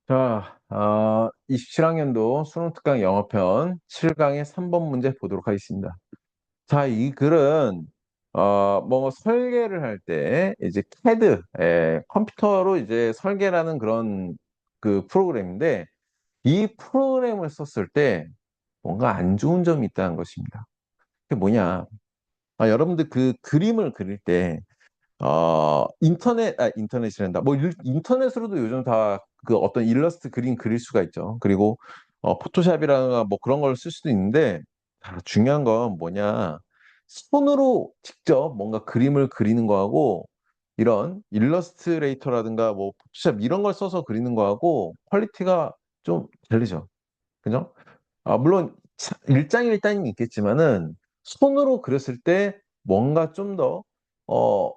자, 27학년도 수능 특강 영어편 7강의 3번 문제 보도록 하겠습니다. 자, 이 글은, 뭐, 설계를 할 때, 이제 CAD, 컴퓨터로 이제 설계라는 그런 그 프로그램인데, 이 프로그램을 썼을 때 뭔가 안 좋은 점이 있다는 것입니다. 그게 뭐냐? 여러분들 그 그림을 그릴 때, 인터넷이란다. 뭐, 인터넷으로도 요즘 다 그 어떤 일러스트 그림 그릴 수가 있죠. 그리고, 포토샵이라든가 뭐 그런 걸 쓸 수도 있는데, 중요한 건 뭐냐. 손으로 직접 뭔가 그림을 그리는 거하고, 이런 일러스트레이터라든가 뭐 포토샵 이런 걸 써서 그리는 거하고 퀄리티가 좀 다르죠. 그죠? 물론, 일장일단이 있겠지만은, 손으로 그렸을 때 뭔가 좀 더, 어,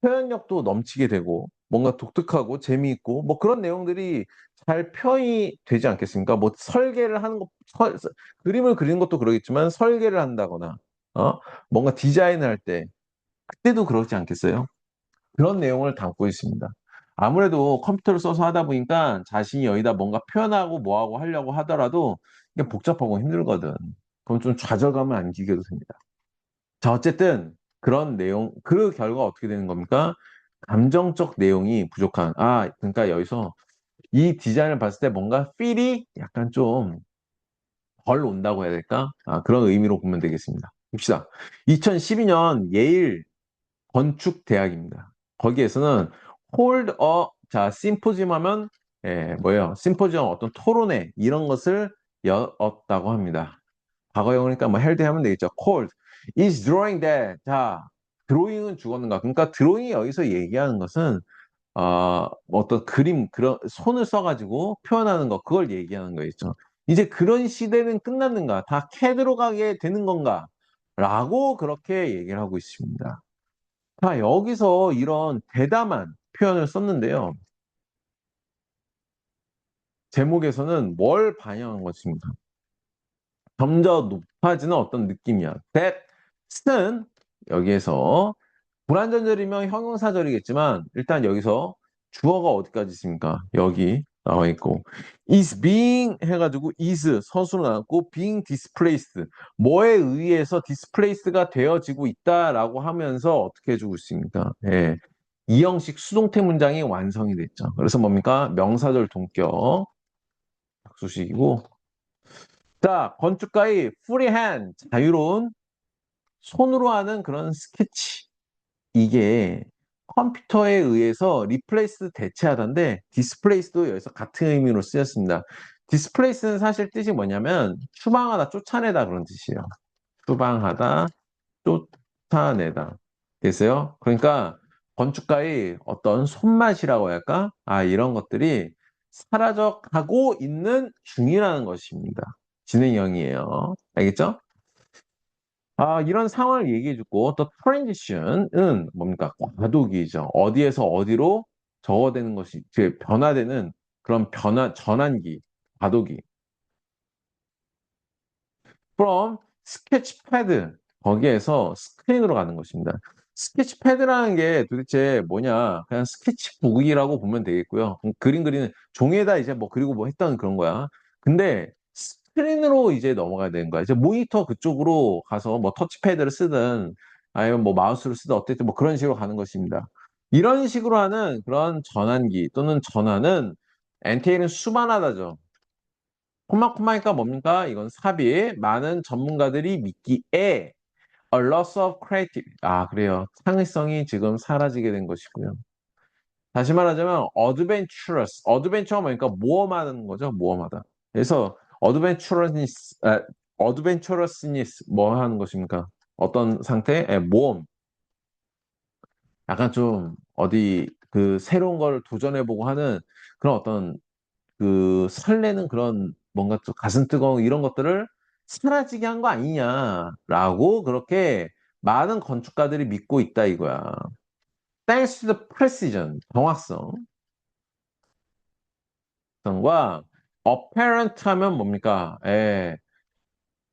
표현력도 넘치게 되고 뭔가 독특하고 재미있고 뭐 그런 내용들이 잘 표현이 되지 않겠습니까? 뭐 설계를 하는 것, 그림을 그리는 것도 그러겠지만 설계를 한다거나 어? 뭔가 디자인을 할 때 그때도 그렇지 않겠어요? 그런 내용을 담고 있습니다. 아무래도 컴퓨터를 써서 하다 보니까 자신이 여기다 뭔가 표현하고 뭐하고 하려고 하더라도 이게 복잡하고 힘들거든. 그럼 좀 좌절감을 안기게 됩니다. 자, 어쨌든 그런 내용, 그 결과 어떻게 되는 겁니까? 감정적 내용이 부족한. 그러니까 여기서 이 디자인을 봤을 때 뭔가 필이 약간 좀 덜 온다고 해야 될까? 그런 의미로 보면 되겠습니다. 봅시다. 2012년 예일 건축대학입니다. 거기에서는 hold a, 자, 심포지엄 하면, 뭐예요? 심포지엄 어떤 토론회, 이런 것을 열었다고 합니다. 과거형이니까 뭐 held 하면 되겠죠. cold is drawing that. 자, 드로잉은 죽었는가? 그러니까 드로잉이 여기서 얘기하는 것은 어떤 그림, 그런 손을 써가지고 표현하는 거, 그걸 얘기하는 거겠죠. 이제 그런 시대는 끝났는가? 다 CAD로 가게 되는 건가? 라고 그렇게 얘기를 하고 있습니다. 자, 여기서 이런 대담한 표현을 썼는데요. 제목에서는 뭘 반영한 것입니까? 점점 높아지는 어떤 느낌이야. that은 여기에서 불완전절이면 형용사절이겠지만 일단 여기서 주어가 어디까지 있습니까? 여기 나와 있고 is being 해가지고 is 서술로 나왔고 being displaced 뭐에 의해서 displaced가 되어지고 있다라고 하면서 어떻게 해주고 있습니까? 예. 이 형식 수동태 문장이 완성이 됐죠. 그래서 뭡니까? 명사절 동격 박수식이고 자, 건축가의 프리핸드 자유로운 손으로 하는 그런 스케치 이게 컴퓨터에 의해서 리플레이스 대체하던데 디스플레이스도 여기서 같은 의미로 쓰였습니다. 디스플레이스는 사실 뜻이 뭐냐면 추방하다, 쫓아내다 그런 뜻이에요. 추방하다, 쫓아내다. 됐어요? 그러니까 건축가의 어떤 손맛이라고 할까? 이런 것들이 사라져 가고 있는 중이라는 것입니다. 진행형이에요. 알겠죠? 이런 상황을 얘기해주고 또 transition은 뭡니까? 과도기죠. 어디에서 어디로 저어되는 것이 즉 변화되는 그런 전환기, 과도기. from sketchpad 거기에서 스크린으로 가는 것입니다. 스케치패드라는 게 도대체 뭐냐? 그냥 스케치북이라고 보면 되겠고요. 그림 그리는 종이에다 이제 뭐 그리고 뭐 했던 그런 거야. 근데 스크린으로 이제 넘어가야 되는 거야. 이제 모니터 그쪽으로 가서 뭐 터치패드를 쓰든 아니면 뭐 마우스를 쓰든 어쨌든 뭐 그런 식으로 가는 것입니다. 이런 식으로 하는 그런 전환기 또는 전환은 엔테일은 수반하다죠. 콤마콤마니까 뭡니까? 이건 삽입. 많은 전문가들이 믿기에 a loss of creative. 그래요. 창의성이 지금 사라지게 된 것이고요. 다시 말하자면 adventurous. adventure가 뭐니까 모험하는 거죠. 모험하다. 그래서 adventurousness 뭐 하는 것입니까? 어떤 상태? 모험. 약간 좀 어디 그 새로운 걸 도전해보고 하는 그런 어떤 그 설레는 그런 뭔가 좀 가슴 뜨거운 이런 것들을 사라지게 한 거 아니냐라고 그렇게 많은 건축가들이 믿고 있다 이거야. Thanks to the precision, 정확성과 apparent 하면 뭡니까?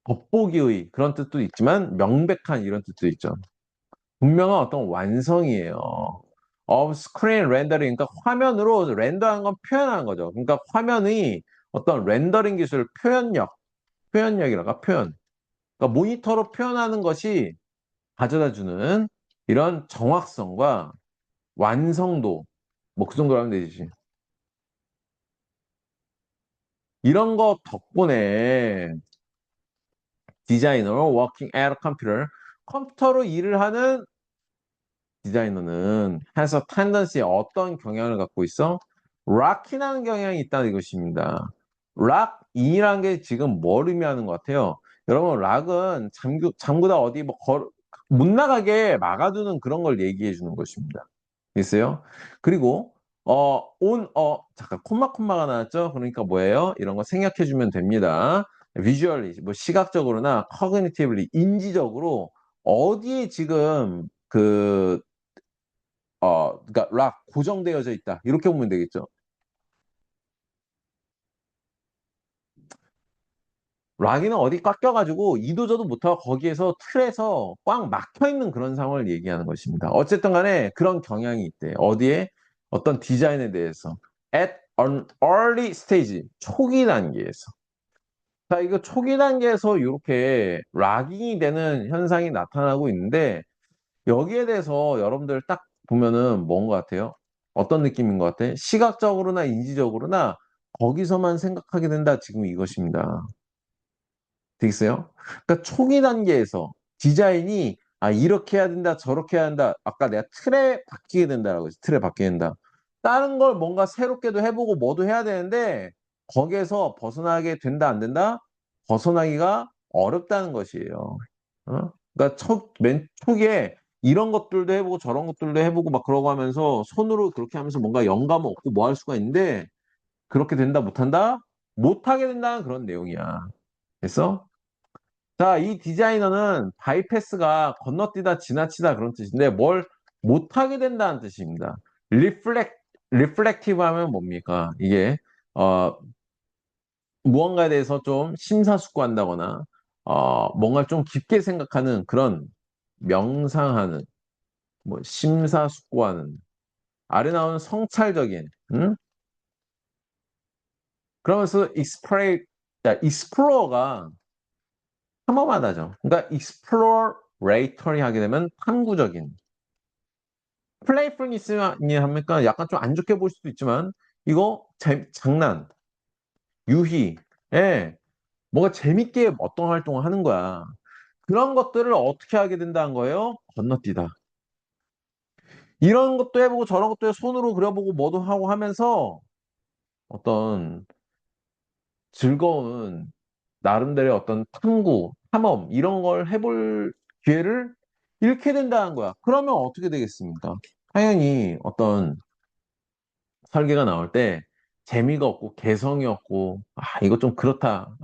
겉보기의 그런 뜻도 있지만 명백한 이런 뜻도 있죠. 분명한 어떤 완성이에요. of screen rendering, 그러니까 화면으로 렌더한 건 표현하는 거죠. 그러니까 화면의 어떤 렌더링 기술, 표현력이랄까, 표현. 그러니까 모니터로 표현하는 것이 가져다주는 이런 정확성과 완성도, 뭐 그 정도로 하면 되지. 이런 거 덕분에 디자이너, working at a computer, 컴퓨터로 일을 하는 디자이너는 has a tendency, 어떤 경향을 갖고 있어? 락이라는 경향이 있다는 이것입니다. 락이라는 게 지금 뭘 의미하는 것 같아요? 여러분, 락은 잠그다 어디 못 나가게 막아두는 그런 걸 얘기해 주는 것입니다. 있어요? 그리고 잠깐 콤마가 나왔죠? 그러니까 뭐예요? 이런 거 생략해 주면 됩니다. 비주얼리, 뭐 시각적으로나 커그니티브리, 인지적으로 어디에 지금 그러니까 락 고정되어져 있다. 이렇게 보면 되겠죠. 락이는 어디 꽉 껴가지고 이도저도 못하고 거기에서 틀에서 꽉 막혀 있는 그런 상황을 얘기하는 것입니다. 어쨌든 간에 그런 경향이 있대. 어디에? 어떤 디자인에 대해서. At an early stage, 초기 단계에서. 자, 이거 초기 단계에서 이렇게 락이 되는 현상이 나타나고 있는데 여기에 대해서 여러분들 딱 보면은 뭔 것 같아요? 어떤 느낌인 것 같아? 시각적으로나 인지적으로나 거기서만 생각하게 된다. 지금 이것입니다. 되겠어요? 그러니까 초기 단계에서 디자인이 이렇게 해야 된다, 저렇게 해야 한다. 아까 내가 틀에 바뀌게 된다라고 했어. 틀에 바뀌게 된다. 다른 걸 뭔가 새롭게도 해보고 뭐도 해야 되는데 거기에서 벗어나게 된다, 안 된다? 벗어나기가 어렵다는 것이에요. 어? 그러니까 맨 초기에 이런 것들도 해보고 저런 것들도 해보고 막 그러고 하면서 손으로 그렇게 하면서 뭔가 영감 얻고 뭐 할 수가 있는데 그렇게 된다, 못한다? 못하게 된다는 그런 내용이야. 됐어? 자, 이 디자이너는 바이패스가 건너뛰다, 지나치다 그런 뜻인데 뭘 못하게 된다는 뜻입니다. 리플렉티브 하면 뭡니까? 이게 어, 무언가에 대해서 좀 심사숙고한다거나 뭔가 좀 깊게 생각하는 그런 명상하는 뭐 심사숙고하는 아래 나오는 성찰적인 그러면서 익스플로어가 탐험하다죠. 그러니까 익스플로레이터리 하게 되면 탐구적인 플레이풀니스니 합니까? 약간 좀 안 좋게 볼 수도 있지만 이거 장난, 유희, 예, 뭔가 재밌게 어떤 활동을 하는 거야. 그런 것들을 어떻게 하게 된다는 거예요? 건너뛰다. 이런 것도 해보고 저런 것도 손으로 그려보고 뭐도 하고 하면서 어떤 즐거운 나름대로의 어떤 탐험 이런 걸 해볼 기회를 잃게 된다는 거야. 그러면 어떻게 되겠습니까? 당연히 어떤 설계가 나올 때 재미가 없고 개성이 없고 이거 좀 그렇다,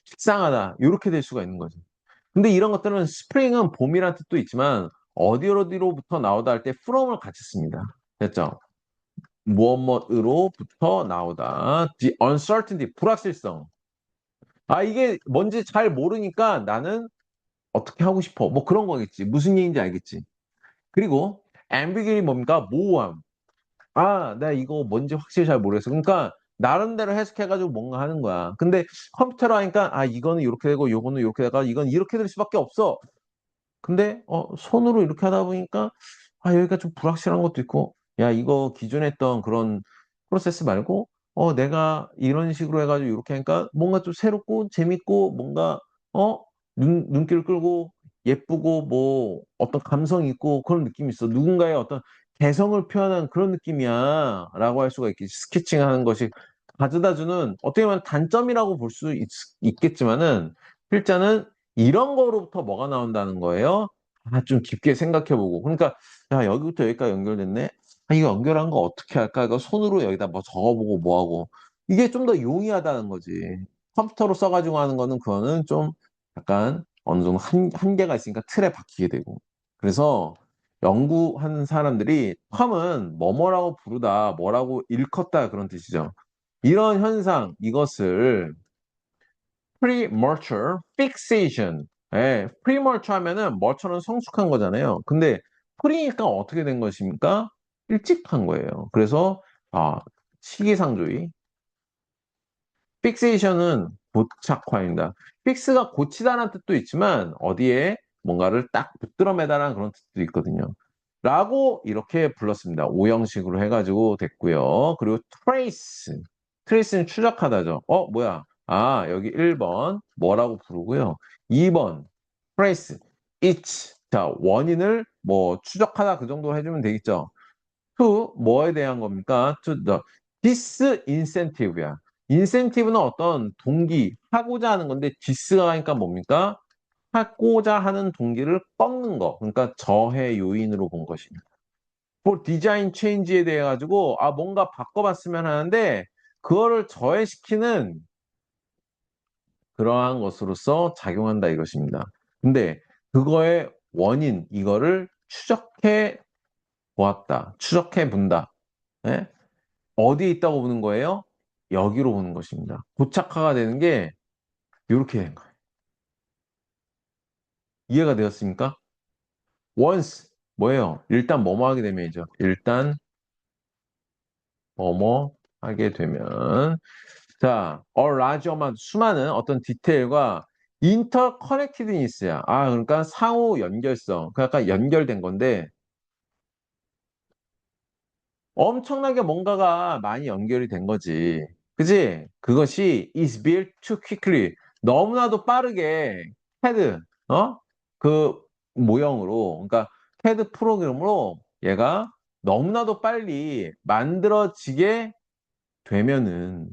식상하다 이렇게 될 수가 있는 거죠. 근데 이런 것들은 스프링은 봄이란 뜻도 있지만 어디로부터 나오다 할 때 from을 같이 씁니다. 됐죠? 무엇으로부터 나오다. The uncertainty, 불확실성. 이게 뭔지 잘 모르니까 나는 어떻게 하고 싶어. 뭐 그런 거겠지. 무슨 얘기인지 알겠지. 그리고 ambiguity 뭡니까? 모호함. 내가 이거 뭔지 확실히 잘 모르겠어. 그러니까 나름대로 해석해가지고 뭔가 하는 거야. 근데 컴퓨터로 하니까 이거는 이렇게 되고 요거는 이렇게 되고 이건 이렇게 될 수밖에 없어. 근데 손으로 이렇게 하다 보니까 여기가 좀 불확실한 것도 있고 야 이거 기존에 했던 그런 프로세스 말고 내가 이런 식으로 해가지고 이렇게 하니까 뭔가 좀 새롭고 재밌고 뭔가 어 눈길 끌고 예쁘고 뭐 어떤 감성 있고 그런 느낌이 있어. 누군가의 어떤 개성을 표현한 그런 느낌이야 라고 할 수가 있겠지. 스케칭하는 것이 가져다주는 어떻게 보면 단점이라고 볼 수 있겠지만은 필자는 이런 거로부터 뭐가 나온다는 거예요? 좀 깊게 생각해보고. 그러니까, 야, 여기부터 여기까지 연결됐네? 이거 연결한 거 어떻게 할까? 이거 손으로 여기다 뭐 적어보고 뭐하고. 이게 좀 더 용이하다는 거지. 컴퓨터로 써가지고 하는 거는 그거는 좀 약간 어느 정도 한계가 있으니까 틀에 박히게 되고. 그래서 연구하는 사람들이 컴은 뭐뭐라고 부르다, 뭐라고 일컫다 그런 뜻이죠. 이런 현상, 이것을 premature fixation. premature 하면은 뭐처럼 성숙한 거잖아요. 근데 pre니까 어떻게 된 것입니까? 일찍 한 거예요. 그래서 시기상조의 픽세이션은 고착화입니다. 픽스가 고치다라는 뜻도 있지만 어디에 뭔가를 딱 붙들어 매다라는 그런 뜻도 있거든요. 라고 이렇게 불렀습니다. 오형식으로 해가지고 됐고요. 그리고 trace. trace는 추적하다죠. 뭐야? 여기 1번 뭐라고 부르고요. 2번 trace, each. 자, 원인을 뭐 추적하다 그 정도 해주면 되겠죠. to 뭐에 대한 겁니까? to the disincentive야. 인센티브는 어떤 동기, 하고자 하는 건데 디스가 하니까 뭡니까? 하고자 하는 동기를 꺾는 거. 그러니까 저해 요인으로 본 것입니다. 그 디자인 체인지에 대해 가지고 뭔가 바꿔봤으면 하는데 그거를 저해시키는 그러한 것으로서 작용한다 이것입니다. 근데 그거의 원인 이거를 추적해 보았다. 추적해 본다. 예? 어디에 있다고 보는 거예요? 여기로 보는 것입니다. 고착화가 되는 게 이렇게 된 거예요. 이해가 되었습니까? once 뭐예요? 일단 뭐뭐 하게 되면이죠. 일단 뭐뭐 하게 되면 자, a large amount 수많은 어떤 디테일과 interconnectedness야. 그러니까 상호 연결성. 그러니까 연결된 건데 엄청나게 뭔가가 많이 연결이 된 거지. 그지? 그것이 is built too quickly. 너무나도 빠르게 CAD, 그 모형으로, 그러니까 CAD 프로그램으로 얘가 너무나도 빨리 만들어지게 되면은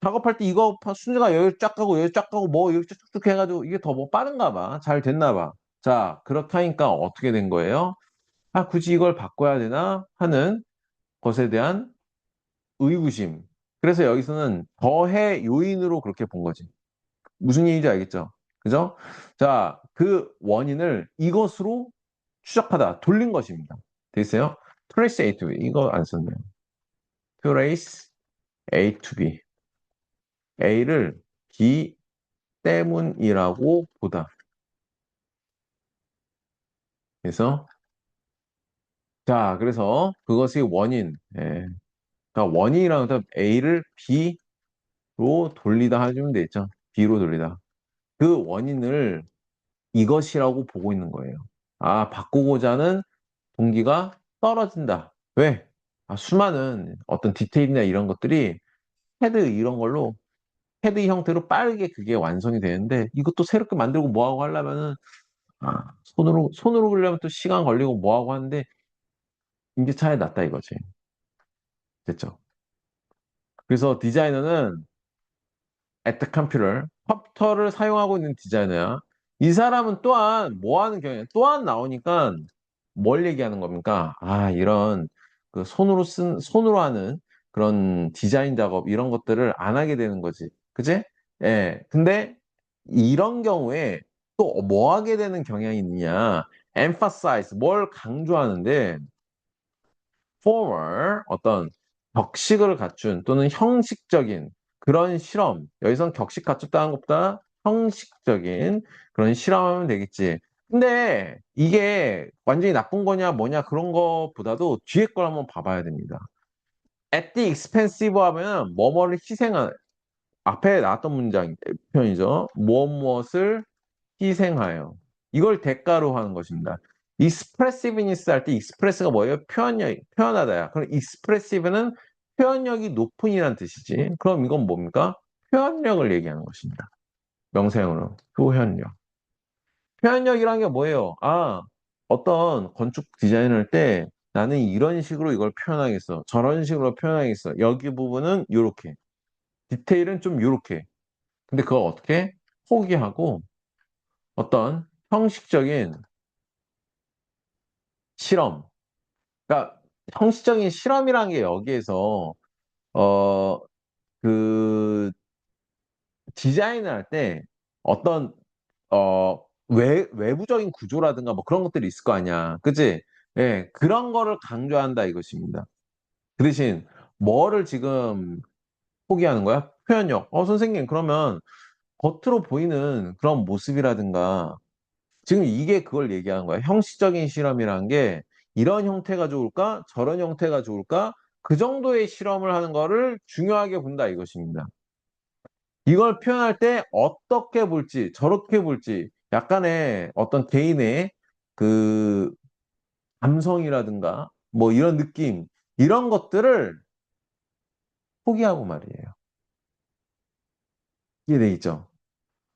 작업할 때 이거 순위가 여기 쫙 가고 여기 쫙 가고 뭐 이렇게 쭉쭉 해가지고 이게 더 뭐 빠른가 봐. 잘 됐나 봐. 자, 그렇게 하니까 어떻게 된 거예요? 굳이 이걸 바꿔야 되나 하는 것에 대한 의구심. 그래서 여기서는 더해 요인으로 그렇게 본 거지. 무슨 얘기인지 알겠죠? 그죠? 자, 그 원인을 이것으로 추적하다, 돌린 것입니다. 됐어요? trace A to B. 이거 안 썼네요. trace A to B. A를 B 때문이라고 보다. 그래서, 자, 그래서 그것이 원인. 그러니까 원인이라는 건 A를 B로 돌리다 해주면 되겠죠. B로 돌리다. 그 원인을 이것이라고 보고 있는 거예요. 바꾸고자 하는 동기가 떨어진다. 왜? 수많은 어떤 디테일이나 이런 것들이 헤드 이런 걸로 헤드 형태로 빠르게 그게 완성이 되는데 이것도 새롭게 만들고 뭐하고 하려면은 손으로 그리려면 또 시간 걸리고 뭐하고 하는데 이게 차라리 낫다 이거지. 됐죠? 그래서 디자이너는 at the computer 컴퓨터를 사용하고 있는 디자이너야. 이 사람은 또한 뭐 하는 경우에 또한 나오니까 뭘 얘기하는 겁니까? 이런 그 손으로 하는 그런 디자인 작업 이런 것들을 안 하게 되는 거지. 그지? 예. 근데 이런 경우에 또 뭐 하게 되는 경향이 있느냐? emphasize 뭘 강조하는데 formal 어떤 격식을 갖춘 또는 형식적인 그런 실험. 여기선 격식 갖췄다는 것보다 형식적인 그런 실험하면 되겠지. 근데 이게 완전히 나쁜 거냐 뭐냐 그런 거보다도 뒤에 걸 한번 봐봐야 됩니다. at the expensive 하면 뭐뭐를 희생한 앞에 나왔던 문장 표현이죠. 무엇을 희생하여. 이걸 대가로 하는 것입니다. expressiveness 할 때 express가 뭐예요? 표현하다야. 그럼 expressive는 표현력이 높은이라는 뜻이지. 그럼 이건 뭡니까? 표현력을 얘기하는 것입니다. 명사형으로. 표현력. 표현력이란 게 뭐예요? 어떤 건축 디자인을 할 때 나는 이런 식으로 이걸 표현하겠어. 저런 식으로 표현하겠어. 여기 부분은 이렇게. 디테일은 좀 이렇게. 근데 그걸 어떻게? 포기하고 어떤 형식적인 실험. 그러니까 형식적인 실험이라는 게 여기에서 어, 그 디자인을 할 때 어떤 외부적인 구조라든가 뭐 그런 것들이 있을 거 아니야. 그치? 예, 그런 거를 강조한다 이것입니다. 그 대신 뭐를 지금 포기하는 거야? 표현력. 선생님, 그러면 겉으로 보이는 그런 모습이라든가 지금 이게 그걸 얘기하는 거야. 형식적인 실험이라는 게 이런 형태가 좋을까? 저런 형태가 좋을까? 그 정도의 실험을 하는 거를 중요하게 본다 이것입니다. 이걸 표현할 때 어떻게 볼지, 저렇게 볼지, 약간의 어떤 개인의 그 감성이라든가 뭐 이런 느낌, 이런 것들을 포기하고 말이에요. 이해돼 있죠?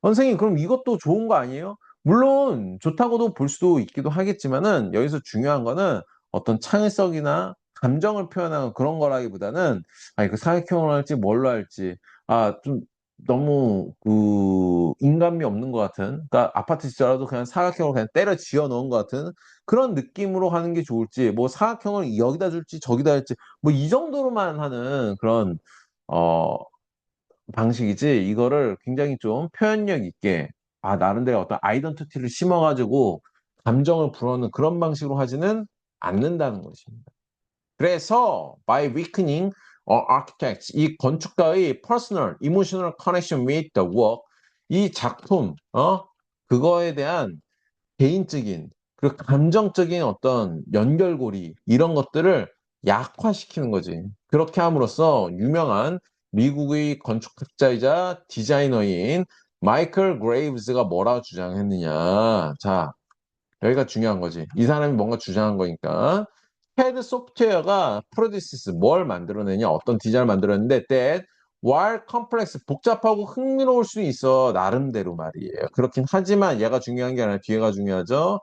선생님, 그럼 이것도 좋은 거 아니에요? 물론 좋다고도 볼 수도 있기도 하겠지만은 여기서 중요한 거는 어떤 창의성이나 감정을 표현하는 그런 거라기보다는 아니 그 사회경험을 할지 뭘로 할지 좀 너무 그 인간미 없는 것 같은 그러니까 아파트 짓더라도 그냥 사각형으로 그냥 때려 지어 놓은 것 같은 그런 느낌으로 하는 게 좋을지 뭐 사각형을 여기다 줄지 저기다 할지 뭐 이 정도로만 하는 그런 어 방식이지 이거를 굉장히 좀 표현력 있게 나름대로 어떤 아이덴티티를 심어가지고 감정을 불어넣는 그런 방식으로 하지는 않는다는 것입니다. 그래서 by weakening architects 이 건축가의 personal, emotional connection with the work 이 작품 그거에 대한 개인적인 그리고 감정적인 어떤 연결고리 이런 것들을 약화시키는 거지. 그렇게 함으로써 유명한 미국의 건축학자이자 디자이너인 마이클 그레이브즈가 뭐라고 주장했느냐. 자, 여기가 중요한 거지. 이 사람이 뭔가 주장한 거니까. CAD 소프트웨어가 프로듀스 뭘 만들어내냐, 어떤 디자인을 만들었는데, that while complex 복잡하고 흥미로울 수 있어 나름대로 말이에요. 그렇긴 하지만 얘가 중요한 게 아니라 뒤에가 중요하죠.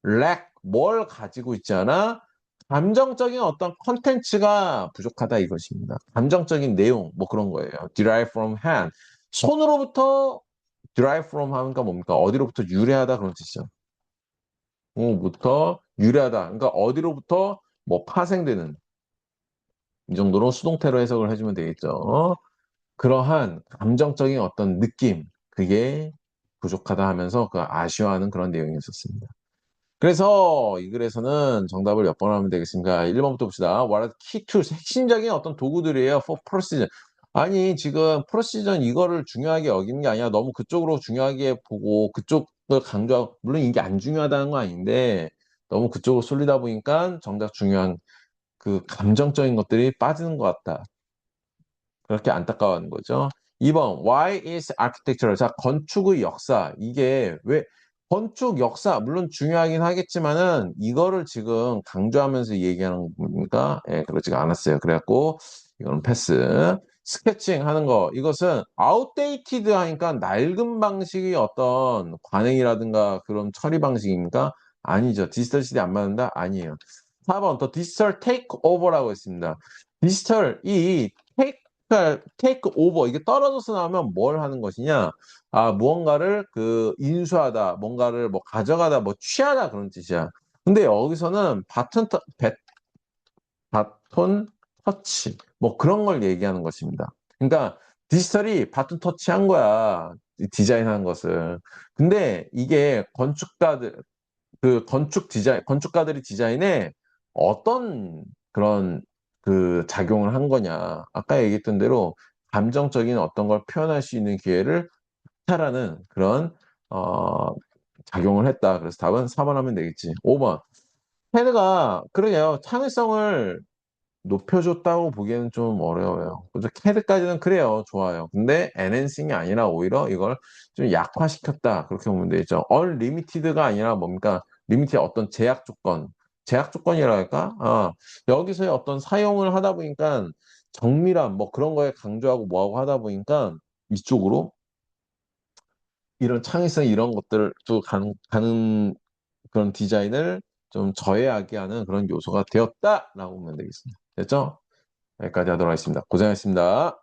lack 뭘 가지고 있지 않아? 감정적인 어떤 컨텐츠가 부족하다 이것입니다. 감정적인 내용 뭐 그런 거예요. derive from hand 손으로부터 derive from 하니까 뭡니까? 어디로부터 유래하다 그런 뜻이죠. 부터 유래하다. 그러니까 어디로부터 뭐 파생되는 이 정도로 수동태로 해석을 해주면 되겠죠. 그러한 감정적인 어떤 느낌 그게 부족하다 하면서 그 아쉬워하는 그런 내용이 있었습니다. 그래서 이 글에서는 정답을 몇 번 하면 되겠습니까? 1번부터 봅시다. What are the key tools? 핵심적인 어떤 도구들이에요. For precision. 아니, 지금 프로시전 이거를 중요하게 여기는 게 아니라 너무 그쪽으로 중요하게 보고 그쪽을 강조하고, 물론 이게 안 중요하다는 건 아닌데 너무 그쪽으로 쏠리다 보니까 정작 중요한 그 감정적인 것들이 빠지는 것 같다. 그렇게 안타까워하는 거죠. 2번, Why is architecture? 자, 건축의 역사. 이게 왜, 건축 역사, 물론 중요하긴 하겠지만은, 이거를 지금 강조하면서 얘기하는 겁니까? 예, 그렇지가 않았어요. 그래갖고, 이거는 패스. 스케칭 하는 거, 이것은 outdated 하니까 낡은 방식의 어떤 관행이라든가 그런 처리 방식입니까? 아니죠. 디지털 시대 안 맞는다? 아니에요. 4번, 더 디지털 테이크 오버라고 했습니다. 디지털, 이 그러니까 테이크 오버 이게 떨어져서 나오면 뭘 하는 것이냐? 무언가를 그 인수하다, 뭔가를 뭐 가져가다, 뭐 취하다 그런 뜻이야. 근데 여기서는 바톤 터치 뭐 그런 걸 얘기하는 것입니다. 그러니까 디지털이 바톤 터치한 거야. 디자인하는 것을. 근데 이게 건축가들이 디자인에 어떤 그런 그 작용을 한 거냐. 아까 얘기했던 대로 감정적인 어떤 걸 표현할 수 있는 기회를 타라는 그런, 어, 작용을 했다. 그래서 답은 4번 하면 되겠지. 5번. 헤드가, 그러게요. 창의성을 높여줬다고 보기에는 좀 어려워요. 그죠? 캐드까지는 그래요. 좋아요. 근데 엔핸싱이 아니라 오히려 이걸 좀 약화시켰다. 그렇게 보면 되죠. unlimited가 아니라 뭡니까? 리미티의 어떤 제약 조건이라 할까? 여기서의 어떤 사용을 하다 보니까 정밀함, 뭐 그런 거에 강조하고 뭐하고 하다 보니까 이쪽으로 이런 창의성 이런 것들을 또 가는 그런 디자인을 좀 저해하게 하는 그런 요소가 되었다라고 보면 되겠습니다. 됐죠? 여기까지 하도록 하겠습니다. 고생하셨습니다.